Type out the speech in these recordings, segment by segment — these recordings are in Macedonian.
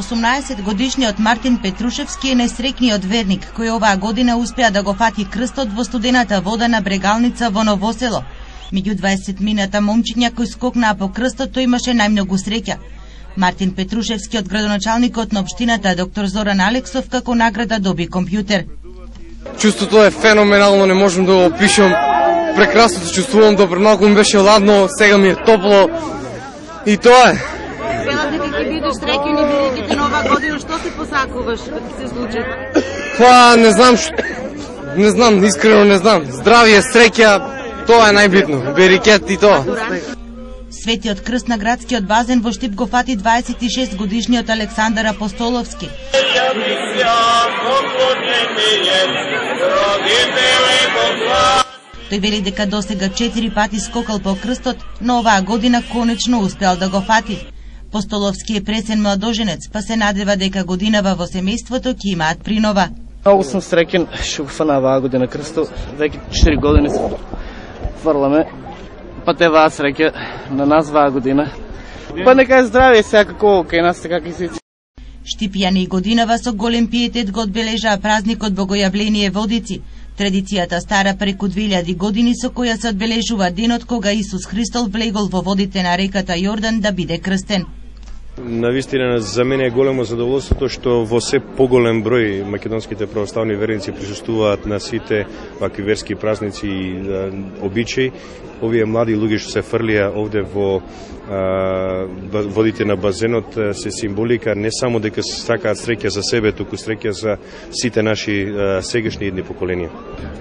18-годишниот Мартин Петрушевски е најсреќниот верник кој оваа година успеа да го фати крстот во студената вода на Брегалница во Новосело. Меѓу 20-мината момчиња кои скокнаа по крстот, тој имаше најмногу среќа. Мартин Петрушевски од градоначалникот на општината доктор Зоран Алексов како награда доби компјутер. Чувството е феноменално, не можам да го опишам. Прекрасно се чувствувам, добро, малку ми беше ладно, сега ми е топло и тоа е. Велате дека ќе бидеш среќен и бидејќи нова година, што се посакуваш да ти се случи? Па, не знам, искрено не знам. Здравје, среќа, тоа е најбитно. Берикет и тоа. Светиот крст на градскиот базен во Штип го фати 26 годишниот Александар Апостоловски. Тој вели дека досега 4 пати скокал по крстот, но оваа година конечно успеал да го фати. Апостоловски е пресен младоженец, па се надева дека годинава во семејството ќе имаат принова. Многу сум среќен што го фана оваа година крстот, веќе 4 години се фрламе. Па те ваа среќа на нас ваа година. Па нека е здравје секако кај нас така ки се. Штипјани и годинава со голем пиетет го одбележаа празникот Богојавление Водици. Традицијата стара преку 2000 години со која се одбележува денот кога Исус Христос влегол во водите на реката Јордан да биде крстен. Навистина за мене е големо задоволството што во се поголем број македонските православни верници присуствуваат на сите вакви верски празници и обичаи. Овие млади луѓе што се фрлија овде во водите на базенот се символика не само дека сакаат среќа за себе, туку среќа за сите наши сегашни идни поколенија.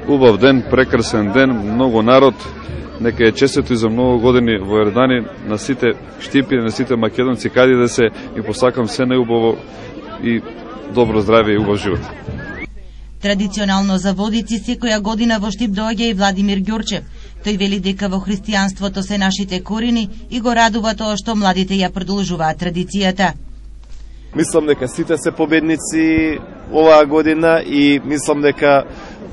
Убав ден, прекрасен ден, многу народ. Нека е честито и за многу години во Јордани на сите штипи, на сите македонци, каде да се и посакам се најубаво и добро здравје и убав живот. Традиционално за Водици секоја година во Штип доаѓа и Владимир Ѓорчев. Тој вели дека во христијанството се нашите корени и го радува тоа што младите ја продолжуваат традицијата. Мислам дека сите се победници оваа година и мислам дека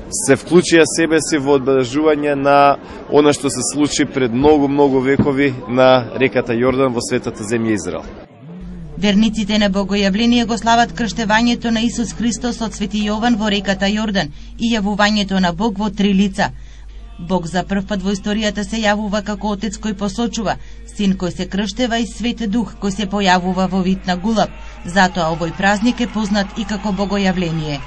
се вклучија себе си во одбележување на она што се случи пред многу векови на реката Јордан во светата земја Израел. Верниците на Богојавление го слават крштевањето на Исус Христос од Свети Јован во реката Јордан и јавувањето на Бог во 3 лица. Бог за прв пат во историјата се јавува како Отец кој посочува, Син кој се крштева и Свет Дух кој се појавува во вид на гулаб. Затоа овој празник е познат и како Богојавление.